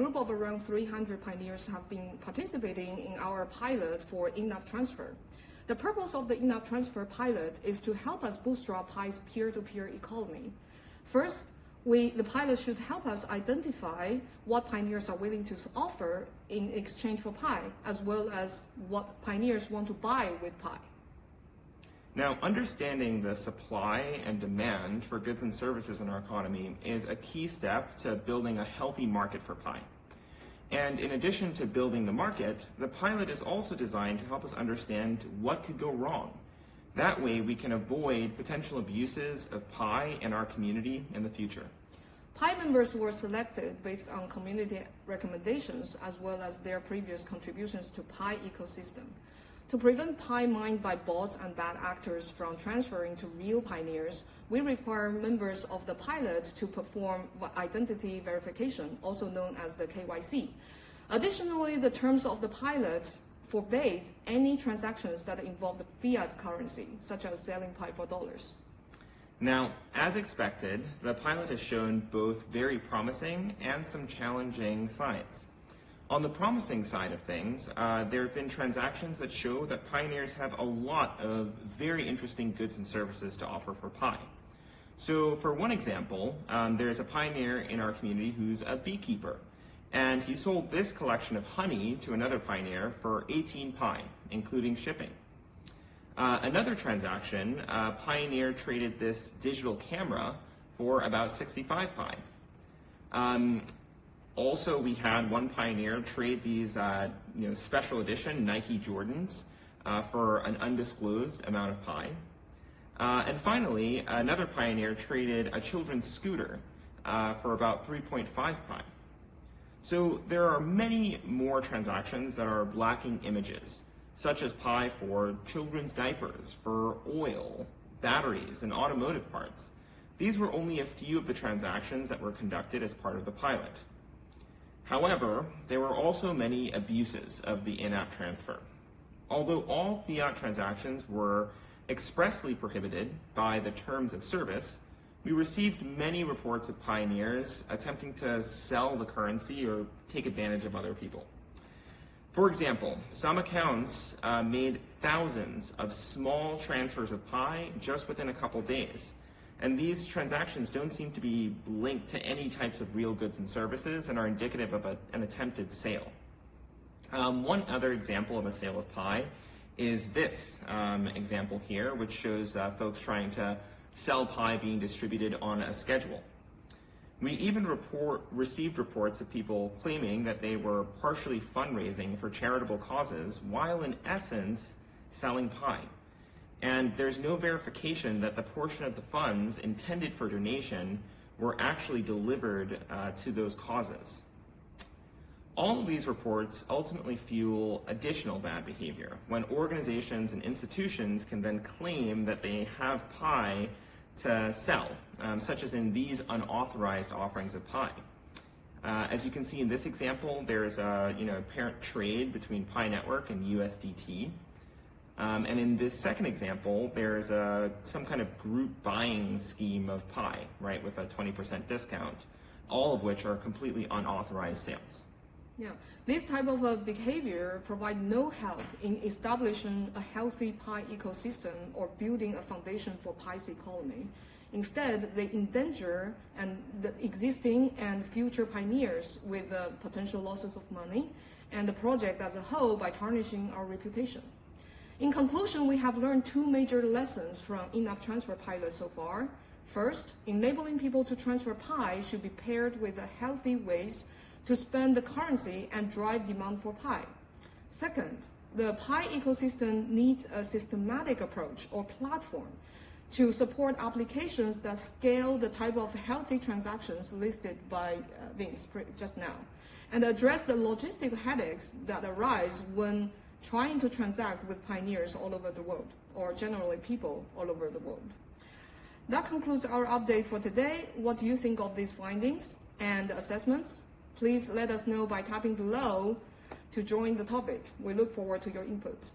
group of around 300 pioneers have been participating in our pilot for in-app transfer. The purpose of the in-app transfer pilot is to help us bootstrap Pi's peer-to-peer economy. First, the pilot should help us identify what pioneers are willing to offer in exchange for Pi, as well as what pioneers want to buy with Pi. Now, understanding the supply and demand for goods and services in our economy is a key step to building a healthy market for Pi. And in addition to building the market, the pilot is also designed to help us understand what could go wrong. That way, we can avoid potential abuses of Pi in our community in the future. Pi members were selected based on community recommendations as well as their previous contributions to Pi ecosystem. To prevent Pi mined by bots and bad actors from transferring to real pioneers, we require members of the pilot to perform identity verification, also known as the KYC. Additionally, the terms of the pilot forbade any transactions that involve the fiat currency, such as selling Pi for dollars. Now, as expected, the pilot has shown both very promising and some challenging signs. On the promising side of things, there have been transactions that show that pioneers have a lot of very interesting goods and services to offer for Pi. So for one example, there's a pioneer in our community who's a beekeeper, and he sold this collection of honey to another pioneer for 18 Pi, including shipping. Another transaction, a pioneer traded this digital camera for about 65 Pi. Also, we had one pioneer trade these special edition Nike Jordans for an undisclosed amount of Pi. And finally, another pioneer traded a children's scooter for about 3.5 Pi. So there are many more transactions that are lacking images, such as Pi for children's diapers, for oil, batteries, and automotive parts. These were only a few of the transactions that were conducted as part of the pilot. However, there were also many abuses of the in-app transfer. Although all fiat transactions were expressly prohibited by the terms of service, we received many reports of pioneers attempting to sell the currency or take advantage of other people. For example, some accounts made thousands of small transfers of Pi just within a couple days. And these transactions don't seem to be linked to any types of real goods and services and are indicative of an attempted sale. One other example of a sale of Pi is this example here, which shows folks trying to sell Pi being distributed on a schedule. We even received reports of people claiming that they were partially fundraising for charitable causes while in essence selling Pi. And there's no verification that the portion of the funds intended for donation were actually delivered to those causes. All of these reports ultimately fuel additional bad behavior when organizations and institutions can then claim that they have Pi to sell, such as in these unauthorized offerings of Pi. As you can see in this example, there's a apparent trade between pinetwork and USDT. And in this second example, there's some kind of group buying scheme of Pi, right, with a 20% discount, all of which are completely unauthorized sales. Yeah, this type of behavior provides no help in establishing a healthy Pi ecosystem or building a foundation for Pi's economy. Instead, they endanger the existing and future pioneers with potential losses of money and the project as a whole by tarnishing our reputation. In conclusion, we have learned two major lessons from in-app transfer pilot so far. First, enabling people to transfer Pi should be paired with healthy ways to spend the currency and drive demand for Pi. Second, the Pi ecosystem needs a systematic approach or platform to support applications that scale the type of healthy transactions listed by Vince just now, and address the logistic headaches that arise when trying to transact with pioneers all over the world, or generally people all over the world. That concludes our update for today. What do you think of these findings and assessments? Please let us know by tapping below to join the topic. We look forward to your input.